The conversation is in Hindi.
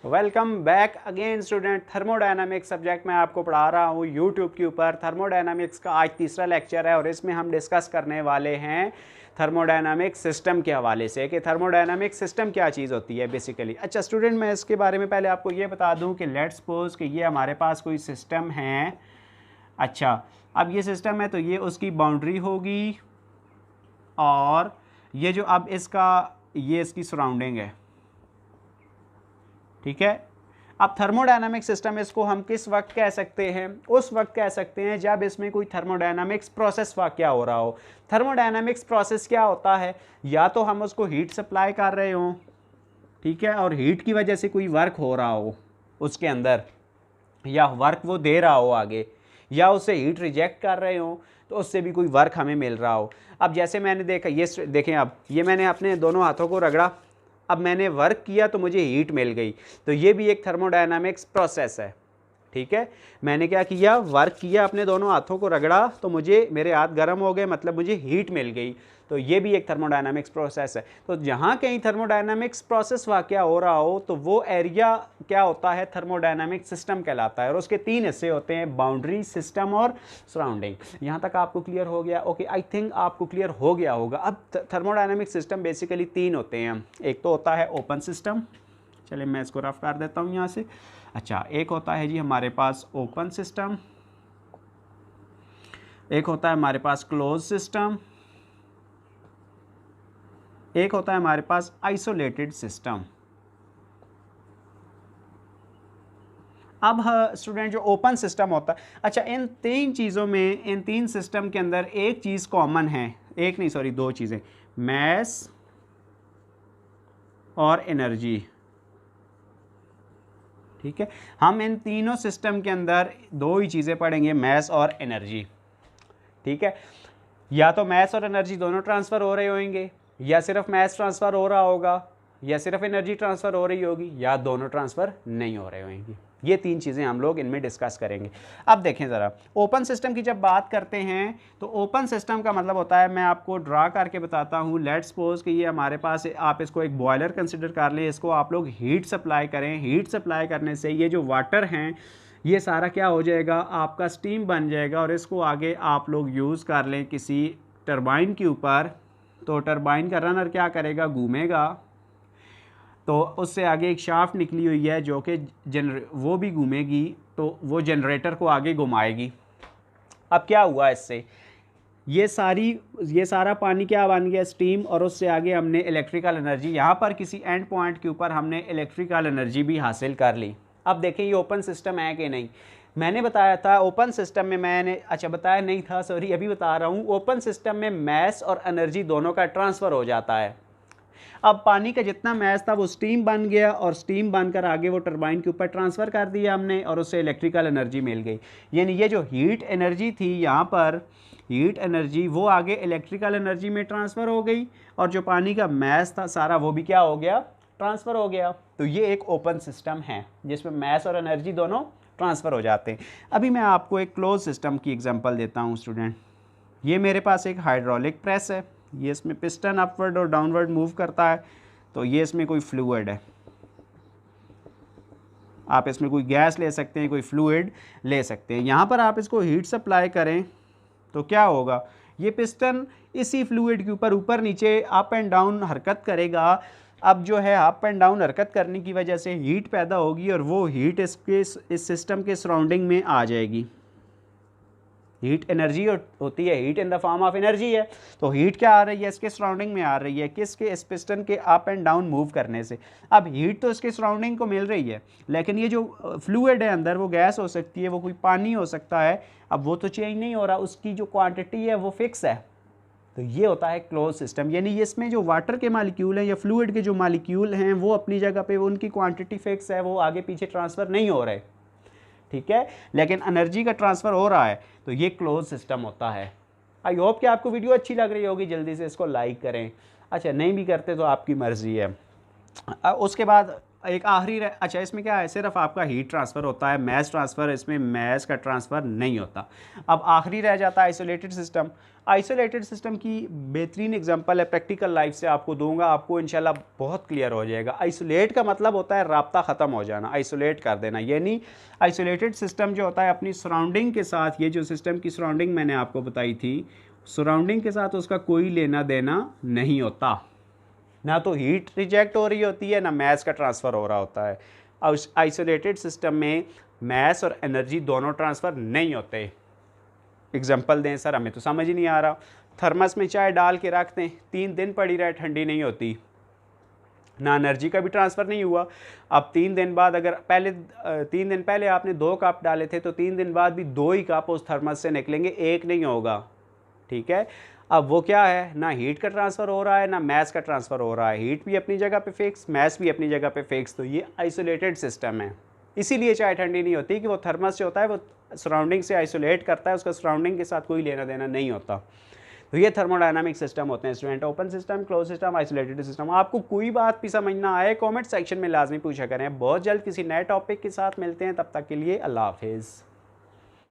Welcome back again student. Thermodynamics subject में आपको पढ़ा रहा हूँ यूट्यूब के ऊपर। थर्मोडायनामिक्स का आज तीसरा लेक्चर है और इसमें हम डिस्कस करने वाले हैं थर्मोडायनामिक सिस्टम के हवाले से कि थर्मोडायनामिक सिस्टम क्या चीज़ होती है बेसिकली। अच्छा स्टूडेंट, मैं इसके बारे में पहले आपको ये बता दूँ कि लेट्स सपोज कि ये हमारे पास कोई सिस्टम है। अच्छा, अब ये सिस्टम है तो ये उसकी बाउंड्री होगी और ये जो अब इसका ये इसकी सराउंडिंग है, ठीक है। अब थर्मोडायनामिक सिस्टम इसको हम किस वक्त कह सकते हैं? उस वक्त कह सकते हैं जब इसमें कोई थर्मोडायनामिक्स प्रोसेस वाक़या हो रहा हो। थर्मोडायनामिक्स प्रोसेस क्या होता है? या तो हम उसको हीट सप्लाई कर रहे हों, ठीक है, और हीट की वजह से कोई वर्क हो रहा हो उसके अंदर, या वर्क वो दे रहा हो आगे, या उससे हीट रिजेक्ट कर रहे हो तो उससे भी कोई वर्क हमें मिल रहा हो। अब जैसे मैंने देखा, ये देखें, अब ये मैंने अपने दोनों हाथों को रगड़ा, अब मैंने वर्क किया तो मुझे हीट मिल गई, तो ये भी एक थर्मोडायनामिक्स प्रोसेस है, ठीक है। मैंने क्या किया, वर्क किया, अपने दोनों हाथों को रगड़ा तो मुझे मेरे हाथ गर्म हो गए, मतलब मुझे हीट मिल गई, तो ये भी एक थर्मोडायनामिक्स प्रोसेस है। तो जहाँ कहीं थर्मोडायनामिक्स प्रोसेस वाक़या हो रहा हो तो वो एरिया क्या होता है? थर्मोडायनामिक सिस्टम कहलाता है। और उसके तीन हिस्से होते हैं, बाउंड्री, सिस्टम और सराउंडिंग। यहाँ तक आपको क्लियर हो गया? ओके, आई थिंक आपको क्लियर हो गया होगा। अब थर्मोडायनामिक सिस्टम बेसिकली तीन होते हैं। एक तो होता है ओपन सिस्टम, चलिए मैं इसको रफ कर देता हूँ यहाँ से। अच्छा, एक होता है जी हमारे पास ओपन सिस्टम, एक होता है हमारे पास क्लोज सिस्टम, एक होता है हमारे पास आइसोलेटेड सिस्टम। अब स्टूडेंट जो ओपन सिस्टम होता है, अच्छा इन तीन चीज़ों में, इन तीन सिस्टम के अंदर एक चीज़ कॉमन है, एक नहीं सॉरी दो चीज़ें, मैस और एनर्जी, ठीक है। हम इन तीनों सिस्टम के अंदर दो ही चीज़ें पढ़ेंगे, मैस और एनर्जी, ठीक है। या तो मैस और एनर्जी दोनों ट्रांसफ़र हो रहे होंगे, या सिर्फ मैस ट्रांसफ़र हो रहा होगा, या सिर्फ एनर्जी ट्रांसफ़र हो रही होगी, या दोनों ट्रांसफ़र नहीं हो रहे होंगे। ये तीन चीज़ें हम लोग इनमें डिस्कस करेंगे। अब देखें ज़रा, ओपन सिस्टम की जब बात करते हैं तो ओपन सिस्टम का मतलब होता है, मैं आपको ड्रा करके बताता हूँ। लेट्स सपोज कि ये हमारे पास, आप इसको एक बॉयलर कंसिडर कर लें, इसको आप लोग हीट सप्लाई करें। हीट सप्लाई करने से ये जो वाटर हैं ये सारा क्या हो जाएगा, आपका स्टीम बन जाएगा, और इसको आगे आप लोग यूज़ कर लें किसी टरबाइन के ऊपर, तो टरबाइन का रनर क्या करेगा, घूमेगा, तो उससे आगे एक शाफ्ट निकली हुई है जो कि वो भी घूमेगी, तो वो जनरेटर को आगे घुमाएगी। अब क्या हुआ इससे, ये सारा पानी क्या बन गया, स्टीम, और उससे आगे हमने इलेक्ट्रिकल एनर्जी, यहाँ पर किसी एंड पॉइंट के ऊपर हमने इलेक्ट्रिकल एनर्जी भी हासिल कर ली। अब देखें ये ओपन सिस्टम है कि नहीं। मैंने बताया था ओपन सिस्टम में, मैंने अच्छा बताया नहीं था, सॉरी अभी बता रहा हूँ। ओपन सिस्टम में मैस और एनर्जी दोनों का ट्रांसफ़र हो जाता है। अब पानी का जितना मैस था वो स्टीम बन गया, और स्टीम बनकर आगे वो टरबाइन के ऊपर ट्रांसफ़र कर दिया हमने, और उससे इलेक्ट्रिकल एनर्जी मिल गई। यानी ये जो हीट एनर्जी थी यहाँ पर, हीट एनर्जी वो आगे इलेक्ट्रिकल एनर्जी में ट्रांसफ़र हो गई, और जो पानी का मैस था सारा वो भी क्या हो गया, ट्रांसफ़र हो गया। तो ये एक ओपन सिस्टम है जिसमें मैस और एनर्जी दोनों ट्रांसफ़र हो जाते हैं। अभी मैं आपको एक क्लोज सिस्टम की एग्जांपल देता हूँ स्टूडेंट। ये मेरे पास एक हाइड्रोलिक प्रेस है, ये इसमें पिस्टन अपवर्ड और डाउनवर्ड मूव करता है, तो ये इसमें कोई फ्लूइड है, आप इसमें कोई गैस ले सकते हैं, कोई फ्लूइड ले सकते हैं। यहाँ पर आप इसको हीट सप्लाई करें तो क्या होगा, ये पिस्टन इसी फ्लूइड के ऊपर ऊपर नीचे अप एंड डाउन हरकत करेगा। अब जो है अप एंड डाउन हरकत करने की वजह से हीट पैदा होगी, और वो हीट इस सिस्टम के सराउंडिंग में आ जाएगी। हीट एनर्जी होती है, heat in the form of energy है, तो हीट क्या आ रही है, इसके सराउंडिंग में आ रही है, किसके, इस पिस्टन के अप एंड डाउन मूव करने से। अब हीट तो इसके सराउंडिंग को मिल रही है, लेकिन ये जो फ्लूइड है अंदर, वो गैस हो सकती है, वो कोई पानी हो सकता है, अब वो तो चेंज नहीं हो रहा, उसकी जो क्वांटिटी है वो फिक्स है। तो ये होता है क्लोज सिस्टम, यानी इसमें जो वाटर के मालिक्यूल हैं या फ्लूइड के जो मालिक्यूल हैं वो अपनी जगह पे, उनकी क्वांटिटी फिक्स है, वो आगे पीछे ट्रांसफ़र नहीं हो रहे, ठीक है, लेकिन एनर्जी का ट्रांसफ़र हो रहा है, तो ये क्लोज सिस्टम होता है। आई होप कि आपको वीडियो अच्छी लग रही होगी, जल्दी से इसको लाइक करें। अच्छा नहीं भी करते तो आपकी मर्ज़ी है। उसके बाद एक आखिरी अच्छा इसमें क्या है, सिर्फ आपका हीट ट्रांसफ़र होता है, मैस ट्रांसफ़र, इसमें मैस का ट्रांसफ़र नहीं होता। अब आखिरी रह जाता है आइसोलेटेड सिस्टम। आइसोलेटेड सिस्टम की बेहतरीन एग्जांपल है, प्रैक्टिकल लाइफ से आपको दूंगा, आपको इंशाल्लाह बहुत क्लियर हो जाएगा। आइसोलेट का मतलब होता है राब्ता ख़त्म हो जाना, आइसोलेट कर देना। यानी आइसोलेटेड सिस्टम जो होता है अपनी सराउंडिंग के साथ, ये जो सिस्टम की सराउंडिंग मैंने आपको बताई थी, सराउंडिंग के साथ उसका कोई लेना देना नहीं होता। ना तो हीट रिजेक्ट हो रही होती है, ना मैस का ट्रांसफ़र हो रहा होता है। आइसोलेटेड सिस्टम में मैस और एनर्जी दोनों ट्रांसफ़र नहीं होते। एग्जांपल दें सर, हमें तो समझ ही नहीं आ रहा। थर्मस में चाय डाल के रख दें, 3 दिन पड़ी रहे, ठंडी नहीं होती, ना एनर्जी का भी ट्रांसफ़र नहीं हुआ। अब 3 दिन बाद अगर 3 दिन पहले आपने 2 कप डाले थे, तो 3 दिन बाद भी 2 ही कप उस थर्मस से निकलेंगे, एक नहीं होगा। ठीक है, अब वो क्या है, ना हीट का ट्रांसफ़र हो रहा है, ना मैस का ट्रांसफ़र हो रहा है। हीट भी अपनी जगह पे फिक्स, मैस भी अपनी जगह पे फिक्स। तो ये आइसोलेटेड सिस्टम है। इसीलिए चाय ठंडी नहीं होती कि वो थर्मस जो होता है वो सराउंडिंग से आइसोलेट करता है, उसका सराउंडिंग के साथ कोई लेना देना नहीं होता। तो ये थर्मोडायनामिक सिस्टम होते हैं student, open system, close system, isolated system. आपको कोई बात भी समझ ना आए, कमेंट सेक्शन में लाजमी पूछा करें। बहुत जल्द किसी नए टॉपिक के साथ मिलते हैं, तब तक के लिए अल्लाह हाफिज़।